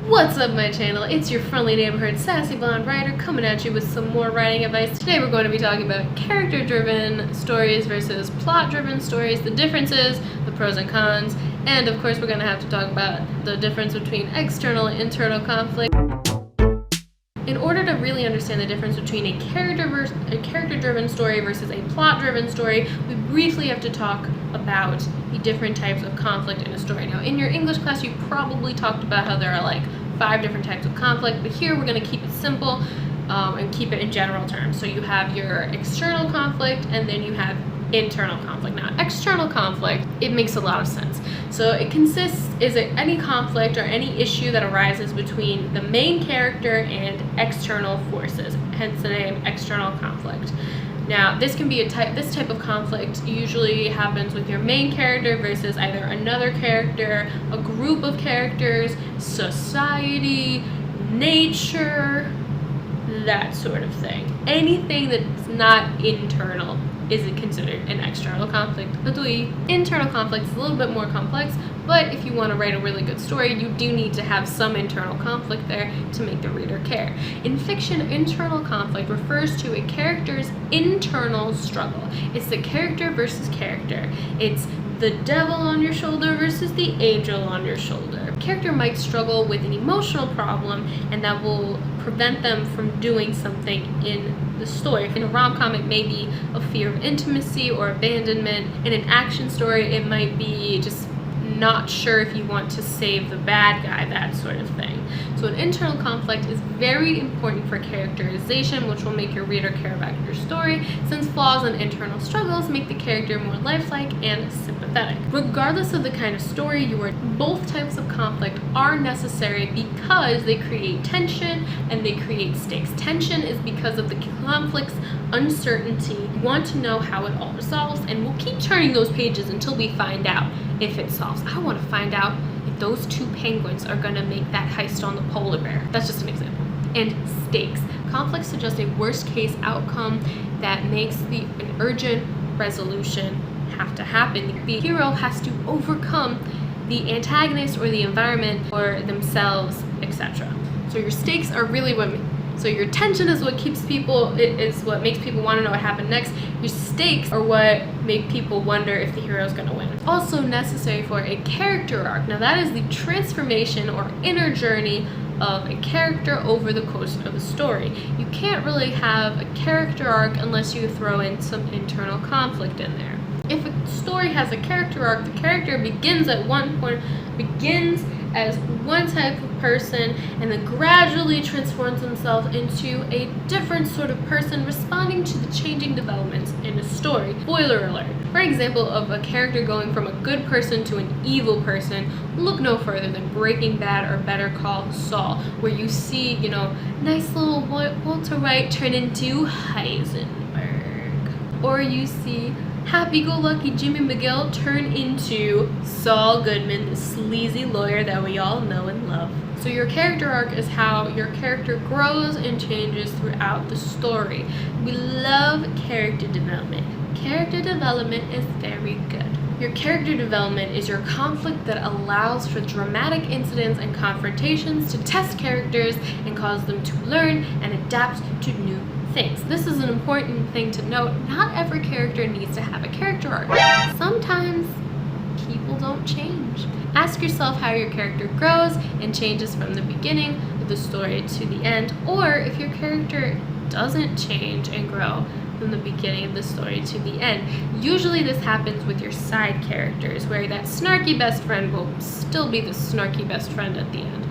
What's up, my channel? It's your friendly neighborhood sassy blonde writer coming at you with some more writing advice. Today we're going to be talking about character-driven stories versus plot-driven stories, the differences, the pros and cons, and of course we're going to have to talk about the difference between external and internal conflict. In order to really understand the difference between a character-driven story versus a plot-driven story, we briefly have to talk about the different types of conflict in a story. Now, in your English class, you probably talked about how there are like 5 different types of conflict, but here we're going to keep it simple and keep it in general terms. So you have your external conflict, and then you have internal conflict. Now, external conflict, it makes a lot of sense. So it is it any conflict or any issue that arises between the main character and external forces, hence the name external conflict. Now, this type of conflict usually happens with your main character versus either another character, a group of characters, society, nature, that sort of thing. Anything that's not internal is considered an external conflict. Internal conflict is a little bit more complex, but if you want to write a really good story, you do need to have some internal conflict there to make the reader care. In fiction, internal conflict refers to a character's internal struggle. It's the character versus character. It's the devil on your shoulder versus the angel on your shoulder. A character might struggle with an emotional problem, and that will prevent them from doing something in the story. In a rom-com, it may be a fear of intimacy or abandonment. In an action story, it might be just not sure if you want to save the bad guy, that sort of thing. So an internal conflict is very important for characterization, which will make your reader care about your story, since flaws and internal struggles make the character more lifelike and sympathetic. Regardless of the kind of story you are, both types of conflict are necessary because they create tension and they create stakes. Tension is because of the conflict's uncertainty. You want to know how it all resolves, and we'll keep turning those pages until we find out if it solves. I want to find out if those 2 penguins are going to make that heist on the polar bear. That's just an example. And stakes. Conflict suggests a worst case outcome that makes an urgent resolution have to happen. The hero has to overcome the antagonist or the environment or themselves, etc. So your stakes are really so your tension is what makes people want to know what happened next. Your stakes are what make people wonder if the hero is going to win. Also necessary for a character arc. Now, that is the transformation or inner journey of a character over the course of the story. You can't really have a character arc unless you throw in some internal conflict in there. If a story has a character arc, the character begins as one type of person and then gradually transforms himself into a different sort of person, responding to the changing developments in a story. Spoiler alert. For example of a character going from a good person to an evil person, look no further than Breaking Bad or Better Call Saul, where you see, nice little Walter White turn into Heisenberg. Or you see happy-go-lucky Jimmy McGill turn into Saul Goodman, the sleazy lawyer that we all know and love. So your character arc is how your character grows and changes throughout the story. We love character development. Character development is very good. Your character development is your conflict that allows for dramatic incidents and confrontations to test characters and cause them to learn and adapt to new things. This is an important thing to note. Not every character needs to have a character arc. Sometimes people don't change. Ask yourself how your character grows and changes from the beginning of the story to the end, or if your character doesn't change and grow from the beginning of the story to the end. Usually this happens with your side characters, where that snarky best friend will still be the snarky best friend at the end.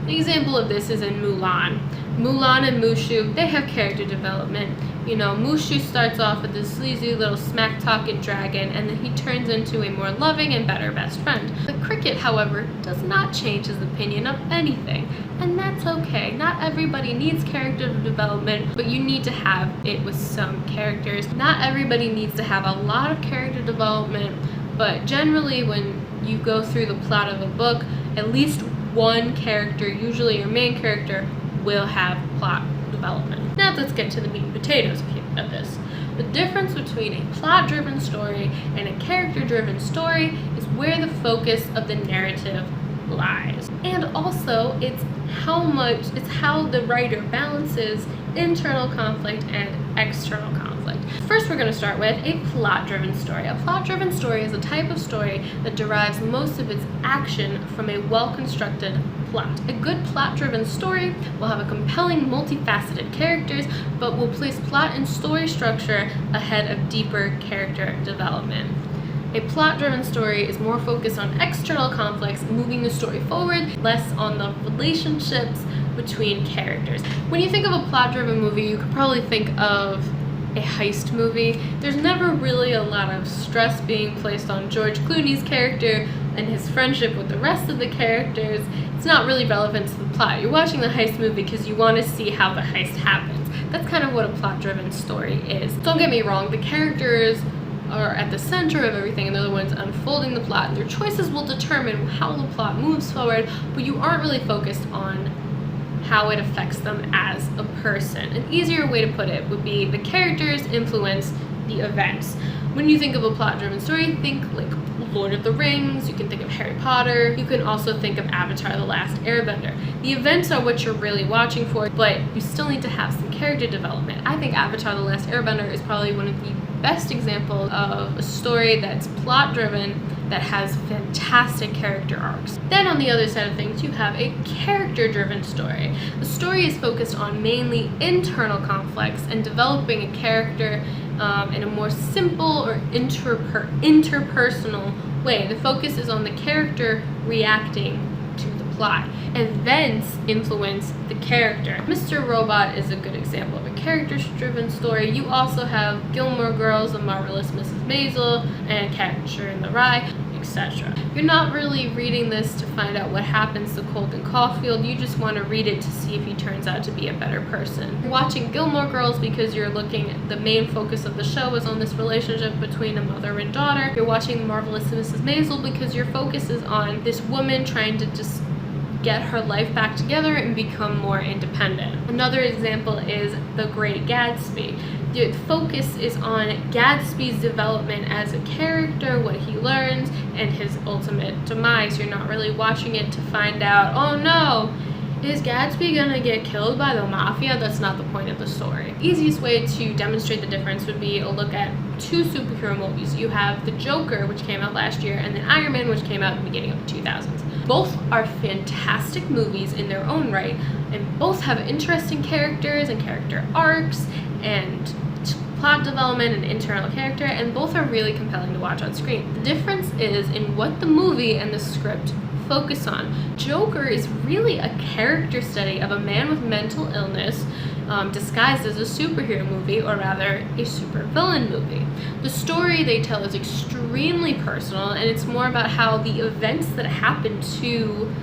An example of this is in Mulan. Mulan and Mushu, they have character development. Mushu starts off with this sleazy little smack-talking dragon, and then he turns into a more loving and better best friend. The cricket, however, does not change his opinion of anything, and that's okay. Not everybody needs character development, but you need to have it with some characters. Not everybody needs to have a lot of character development, but generally when you go through the plot of a book, at least one character, usually your main character, will have plot development. Now let's get to the meat and potatoes of this. The difference between a plot-driven story and a character-driven story is where the focus of the narrative lies. And also, it's how the writer balances internal conflict and external conflict. First, we're going to start with a plot-driven story. A plot-driven story is a type of story that derives most of its action from a well-constructed plot. A good plot-driven story will have a compelling, multifaceted characters, but will place plot and story structure ahead of deeper character development. A plot-driven story is more focused on external conflicts, moving the story forward, less on the relationships between characters. When you think of a plot-driven movie, you could probably think of a heist movie. There's never really a lot of stress being placed on George Clooney's character and his friendship with the rest of the characters. It's not really relevant to the plot. You're watching the heist movie because you want to see how the heist happens. That's kind of what a plot-driven story is. Don't get me wrong, the characters are at the center of everything and they're the ones unfolding the plot, and their choices will determine how the plot moves forward, but you aren't really focused on how it affects them as a person. An easier way to put it would be the characters influence the events. When you think of a plot-driven story, think like Lord of the Rings, you can think of Harry Potter, you can also think of Avatar: The Last Airbender. The events are what you're really watching for, but you still need to have some character development. I think Avatar: The Last Airbender is probably one of the best examples of a story that's plot-driven that has fantastic character arcs. Then on the other side of things, you have a character-driven story. The story is focused on mainly internal conflicts and developing a character in a more simple or interpersonal way. The focus is on the character reacting to the plot. Events influence the character. Mr. Robot is a good example of a character-driven story. You also have Gilmore Girls, The Marvelous Mrs. Maisel, and Catcher in the Rye, etc. You're not really reading this to find out what happens to Colton Caulfield. You just want to read it to see if he turns out to be a better person. You're watching Gilmore Girls because you're looking, the main focus of the show is on this relationship between a mother and daughter. You're watching The Marvelous Mrs. Maisel because your focus is on this woman trying to just get her life back together and become more independent. Another example is The Great Gatsby. The focus is on Gatsby's development as a character, what he learns, and his ultimate demise. You're not really watching it to find out, oh no, is Gatsby gonna get killed by the mafia? That's not the point of the story. The easiest way to demonstrate the difference would be a look at two superhero movies. You have The Joker, which came out last year, and then Iron Man, which came out in the beginning of the 2000s. Both are fantastic movies in their own right, and both have interesting characters and character arcs and plot development and internal character, and both are really compelling to watch on screen. The difference is in what the movie and the script focus on. Joker is really a character study of a man with mental illness disguised as a superhero movie, or rather a supervillain movie. The story they tell is extremely personal, and it's more about how the events that happen to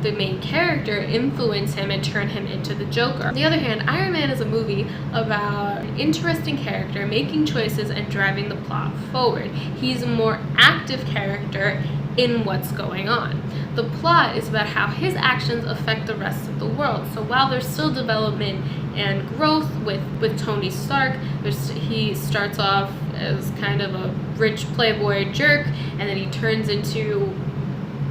the main character influence him and turn him into the Joker. On the other hand, Iron Man is a movie about an interesting character making choices and driving the plot forward. He's a more active character in what's going on. The plot is about how his actions affect the rest of the world. So while there's still development and growth with Tony Stark, he starts off as kind of a rich playboy jerk, and then he turns into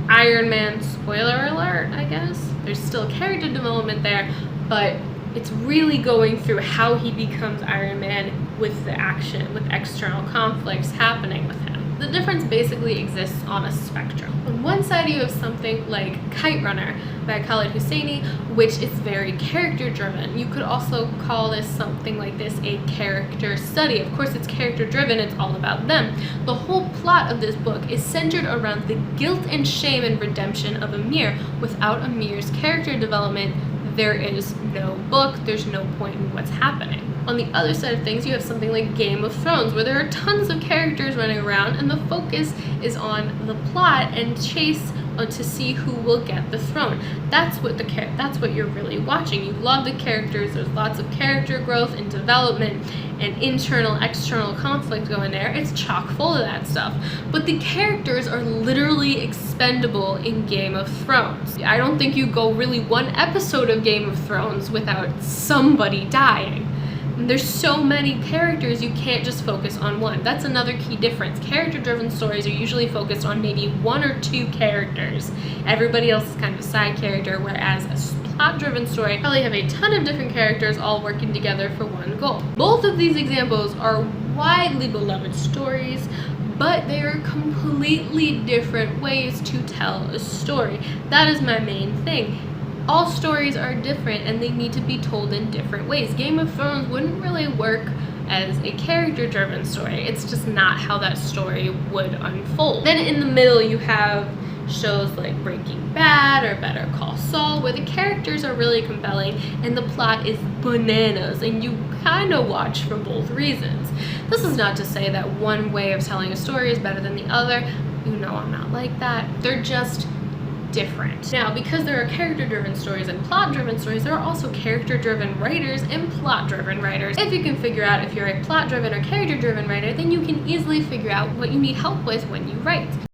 Iron Man, spoiler alert, I guess. There's still character development there, but it's really going through how he becomes Iron Man with the action, with external conflicts happening with him. The difference basically exists on a spectrum. On one side you have something like Kite Runner by Khaled Hosseini, which is very character driven. You could also call this something like this a character study. Of course it's character driven, it's all about them. The whole plot of this book is centered around the guilt and shame and redemption of Amir. Without Amir's character development, there is no book, there's no point in what's happening. On the other side of things, you have something like Game of Thrones, where there are tons of characters running around, and the focus is on the plot and chase to see who will get the throne. That's what you're really watching. You love the characters. There's lots of character growth and development and internal, external conflict going there. It's chock full of that stuff. But the characters are literally expendable in Game of Thrones. I don't think you go really one episode of Game of Thrones without somebody dying. There's so many characters, you can't just focus on one. That's another key difference. Character-driven stories are usually focused on maybe one or two characters. Everybody else is kind of a side character, whereas a plot-driven story probably have a ton of different characters all working together for one goal. Both of these examples are widely beloved stories, but they are completely different ways to tell a story. That is my main thing. All stories are different and they need to be told in different ways. Game of Thrones wouldn't really work as a character-driven story. It's just not how that story would unfold. Then in the middle you have shows like Breaking Bad or Better Call Saul, where the characters are really compelling and the plot is bananas, and you kind of watch for both reasons. This is not to say that one way of telling a story is better than the other. You know I'm not like that. They're just different. Now, because there are character-driven stories and plot-driven stories, there are also character-driven writers and plot-driven writers. If you can figure out if you're a plot-driven or character-driven writer, then you can easily figure out what you need help with when you write.